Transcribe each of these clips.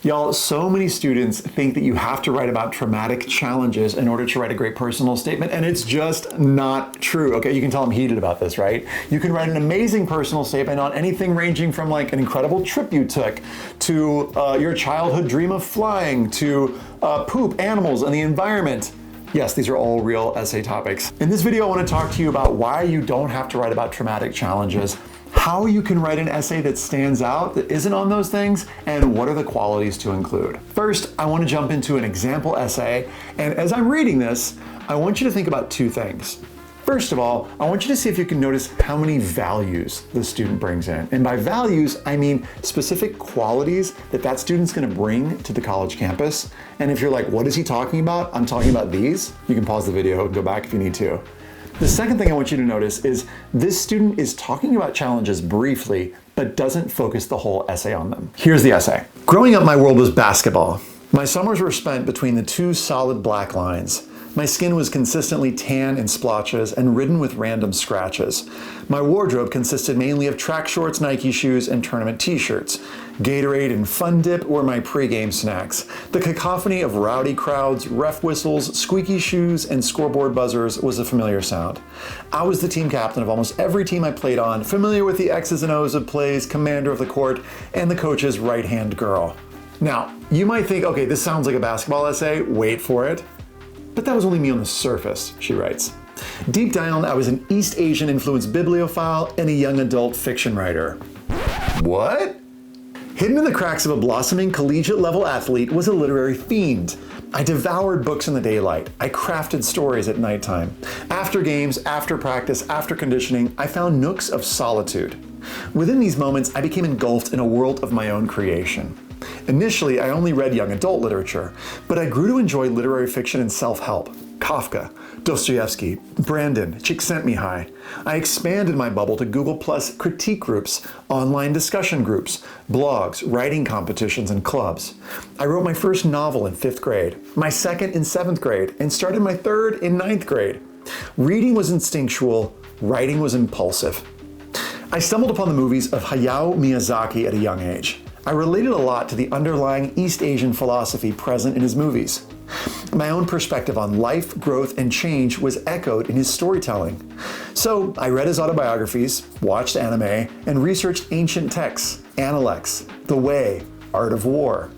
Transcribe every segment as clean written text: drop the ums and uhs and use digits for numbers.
Y'all, so many students think that you have to write about traumatic challenges in order to write a great personal statement, and it's just not true. Okay, you can tell I'm heated about this, right? You can write an amazing personal statement on anything ranging from like an incredible trip you took, to your childhood dream of flying, to poop, animals, and the environment. Yes, these are all real essay topics. In this video, I want to talk to you about why you don't have to write about traumatic challenges, how you can write an essay that stands out, that isn't on those things, and what are the qualities to include. First, I want to jump into an example essay, and as I'm reading this, I want you to think about two things. First of all, I want you to see if you can notice how many values the student brings in. And by values, I mean specific qualities that that student's gonna bring to the college campus. And if you're like, what is he talking about? I'm talking about these. You can pause the video and go back if you need to. The second thing I want you to notice is this student is talking about challenges briefly, but doesn't focus the whole essay on them. Here's the essay. Growing up, my world was basketball. My summers were spent between the two solid black lines. My skin was consistently tan in splotches and ridden with random scratches. My wardrobe consisted mainly of track shorts, Nike shoes, and tournament t-shirts. Gatorade and Fun Dip were my pregame snacks. The cacophony of rowdy crowds, ref whistles, squeaky shoes, and scoreboard buzzers was a familiar sound. I was the team captain of almost every team I played on, familiar with the X's and O's of plays, commander of the court, and the coach's right-hand girl. Now, you might think, okay, this sounds like a basketball essay, wait for it. But that was only me on the surface, she writes. Deep down, I was an East Asian influenced bibliophile and a young adult fiction writer. What? Hidden in the cracks of a blossoming collegiate level athlete was a literary fiend. I devoured books in the daylight. I crafted stories at nighttime. After games, after practice, after conditioning, I found nooks of solitude. Within these moments, I became engulfed in a world of my own creation. Initially, I only read young adult literature, but I grew to enjoy literary fiction and self-help. Kafka, Dostoevsky, Brandon, Csikszentmihalyi. I expanded my bubble to Google+ critique groups, online discussion groups, blogs, writing competitions, and clubs. I wrote my first novel in 5th grade, my second in 7th grade, and started my third in 9th grade. Reading was instinctual, writing was impulsive. I stumbled upon the movies of Hayao Miyazaki at a young age. I related a lot to the underlying East Asian philosophy present in his movies. My own perspective on life, growth, and change was echoed in his storytelling. So I read his autobiographies, watched anime, and researched ancient texts, Analects, The Way, Art of War.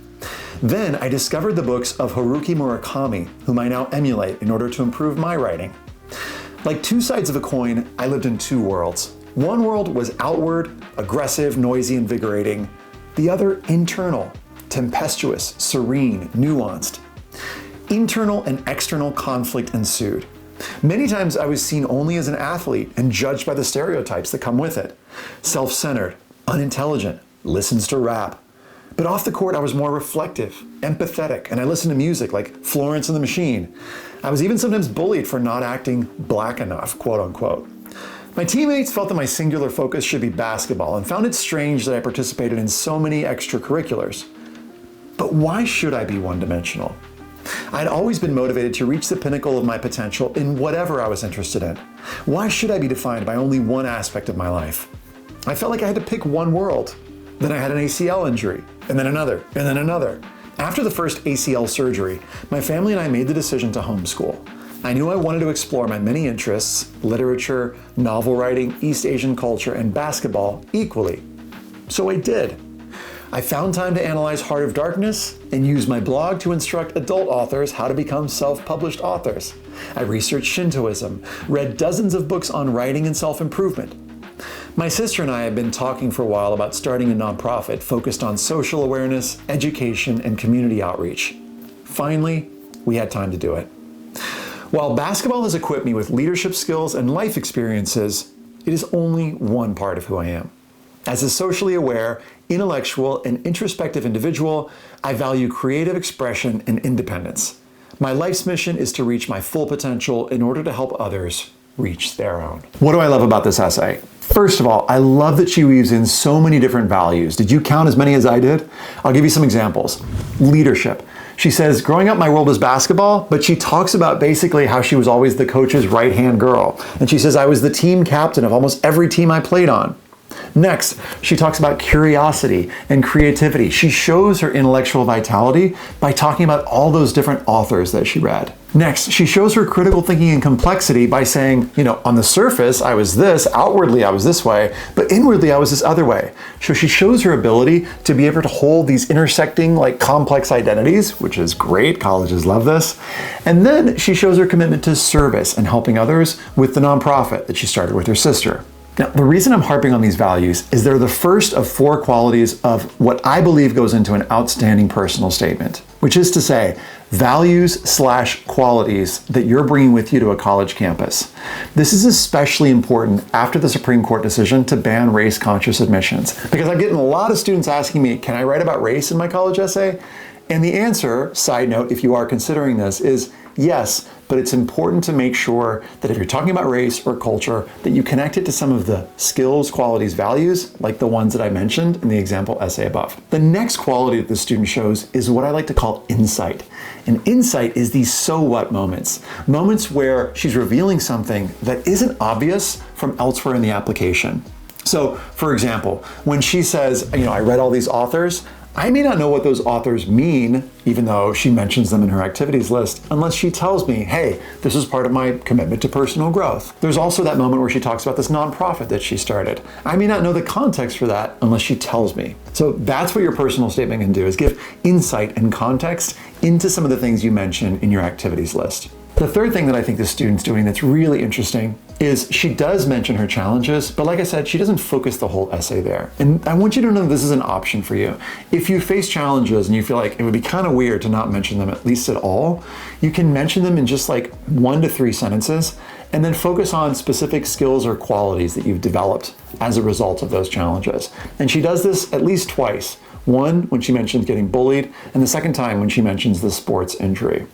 Then I discovered the books of Haruki Murakami, whom I now emulate in order to improve my writing. Like two sides of a coin, I lived in two worlds. One world was outward, aggressive, noisy, invigorating. The other internal, tempestuous, serene, nuanced. Internal and external conflict ensued. Many times I was seen only as an athlete and judged by the stereotypes that come with it. Self-centered, unintelligent, listens to rap. But off the court I was more reflective, empathetic, and I listened to music like Florence and the Machine. I was even sometimes bullied for not acting black enough, quote unquote. My teammates felt that my singular focus should be basketball and found it strange that I participated in so many extracurriculars. But why should I be one-dimensional? I'd always been motivated to reach the pinnacle of my potential in whatever I was interested in. Why should I be defined by only one aspect of my life? I felt like I had to pick one world. Then I had an ACL injury, and then another, and then another. After the first ACL surgery, my family and I made the decision to homeschool. I knew I wanted to explore my many interests, literature, novel writing, East Asian culture, and basketball equally. So I did. I found time to analyze Heart of Darkness and used my blog to instruct adult authors how to become self-published authors. I researched Shintoism, read dozens of books on writing and self-improvement. My sister and I have been talking for a while about starting a nonprofit focused on social awareness, education, and community outreach. Finally, we had time to do it. While basketball has equipped me with leadership skills and life experiences, it is only one part of who I am. As a socially aware, intellectual, and introspective individual, I value creative expression and independence. My life's mission is to reach my full potential in order to help others reach their own. What do I love about this essay? First of all, I love that she weaves in so many different values. Did you count as many as I did? I'll give you some examples. Leadership. She says, growing up, my world was basketball, but she talks about basically how she was always the coach's right-hand girl. And she says, I was the team captain of almost every team I played on. Next, she talks about curiosity and creativity. She shows her intellectual vitality by talking about all those different authors that she read. Next, she shows her critical thinking and complexity by saying, on the surface, I was this, outwardly, I was this way, but inwardly, I was this other way. So she shows her ability to be able to hold these intersecting, complex identities, which is great. Colleges love this. And then she shows her commitment to service and helping others with the nonprofit that she started with her sister. Now, the reason I'm harping on these values is they're the first of 4 qualities of what I believe goes into an outstanding personal statement, which is to say, values/qualities that you're bringing with you to a college campus. This is especially important after the Supreme Court decision to ban race-conscious admissions, because I'm getting a lot of students asking me, can I write about race in my college essay? And the answer, side note, if you are considering this, is yes, but it's important to make sure that if you're talking about race or culture, that you connect it to some of the skills, qualities, values, like the ones that I mentioned in the example essay above. The next quality that the student shows is what I like to call insight. And insight is these so what moments. Moments where she's revealing something that isn't obvious from elsewhere in the application. So, for example, when she says, I read all these authors, I may not know what those authors mean, even though she mentions them in her activities list, unless she tells me, hey, this is part of my commitment to personal growth. There's also that moment where she talks about this nonprofit that she started. I may not know the context for that unless she tells me. So that's what your personal statement can do, is give insight and context into some of the things you mention in your activities list. The third thing that I think the student's doing that's really interesting is she does mention her challenges, but like I said, she doesn't focus the whole essay there. And I want you to know this is an option for you. If you face challenges and you feel like it would be kind of weird to not mention them at least at all, you can mention them in just 1 to 3 sentences and then focus on specific skills or qualities that you've developed as a result of those challenges. And she does this at least twice. One, when she mentions getting bullied, and the second time when she mentions the sports injury.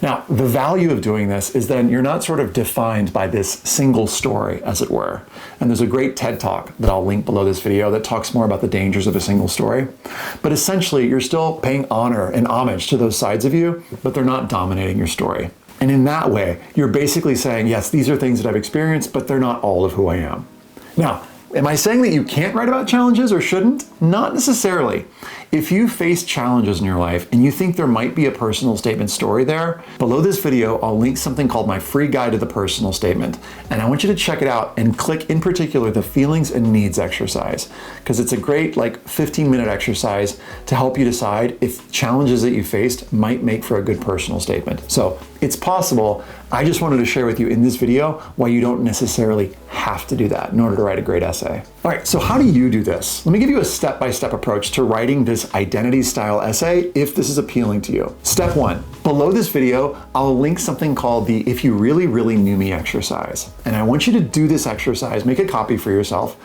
Now, the value of doing this is then you're not sort of defined by this single story, as it were. And there's a great TED Talk that I'll link below this video that talks more about the dangers of a single story. But essentially, you're still paying honor and homage to those sides of you, but they're not dominating your story. And in that way, you're basically saying, yes, these are things that I've experienced, but they're not all of who I am. Now, am I saying that you can't write about challenges or shouldn't? Not necessarily. If you face challenges in your life and you think there might be a personal statement story there, below this video, I'll link something called my free guide to the personal statement. And I want you to check it out and click in particular the feelings and needs exercise, because it's a great 15-minute exercise to help you decide if challenges that you faced might make for a good personal statement. So it's possible. I just wanted to share with you in this video why you don't necessarily have to do that in order to write a great essay. All right, so how do you do this? Let me give you a step-by-step approach to writing this identity style essay if this is appealing to you. Step 1, below this video, I'll link something called the If You Really, Really Knew Me exercise. And I want you to do this exercise, make a copy for yourself,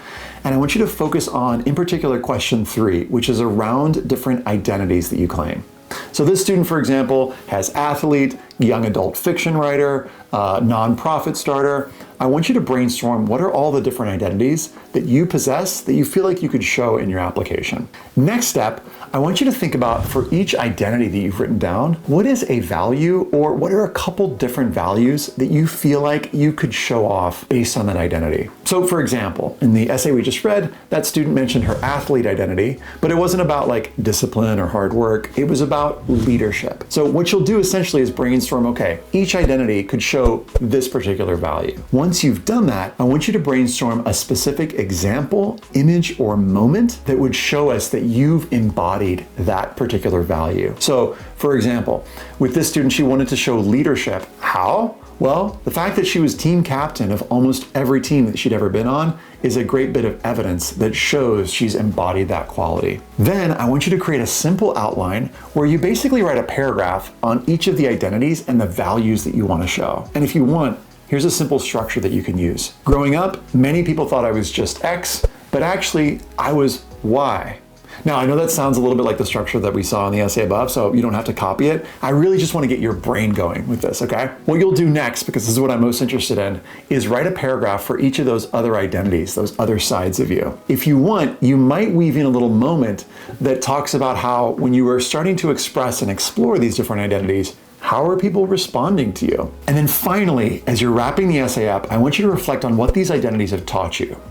and I want you to focus on, in particular, question 3, which is around different identities that you claim. So this student, for example, has athlete, young adult fiction writer, nonprofit starter. I want you to brainstorm what are all the different identities that you possess that you feel like you could show in your application. Next step, I want you to think about for each identity that you've written down, what is a value or what are a couple different values that you feel like you could show off based on that identity. So for example, in the essay we just read, that student mentioned her athlete identity, but it wasn't about discipline or hard work. It was about leadership. So what you'll do essentially is brainstorm, okay, each identity could show this particular value. Once you've done that, I want you to brainstorm a specific example, image, or moment that would show us that you've embodied that particular value. So, for example, with this student, she wanted to show leadership. How? Well, the fact that she was team captain of almost every team that she'd ever been on is a great bit of evidence that shows she's embodied that quality. Then I want you to create a simple outline where you basically write a paragraph on each of the identities and the values that you want to show. And if you want, here's a simple structure that you can use. Growing up, many people thought I was just X, but actually I was Y. Now, I know that sounds a little bit like the structure that we saw in the essay above, so you don't have to copy it. I really just want to get your brain going with this, okay? What you'll do next, because this is what I'm most interested in, is write a paragraph for each of those other identities, those other sides of you. If you want, you might weave in a little moment that talks about how when you were starting to express and explore these different identities, how are people responding to you? And then finally, as you're wrapping the essay up, I want you to reflect on what these identities have taught you.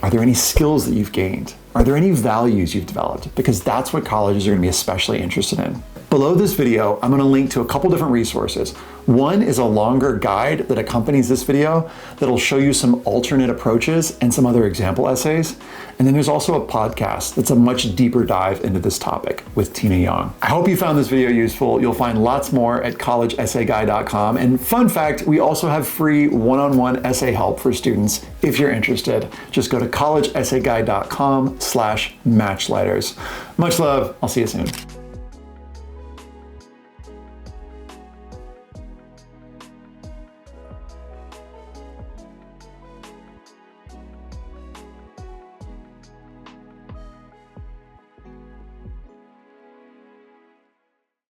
Are there any skills that you've gained? Are there any values you've developed? Because that's what colleges are going to be especially interested in. Below this video, I'm going to link to a couple different resources. One is a longer guide that accompanies this video that'll show you some alternate approaches and some other example essays. And then there's also a podcast that's a much deeper dive into this topic with Tina Young. I hope you found this video useful. You'll find lots more at collegeessayguy.com. And fun fact, we also have free one-on-one essay help for students if you're interested. Just go to collegeessayguy.com/matchlighters. Much love. I'll see you soon.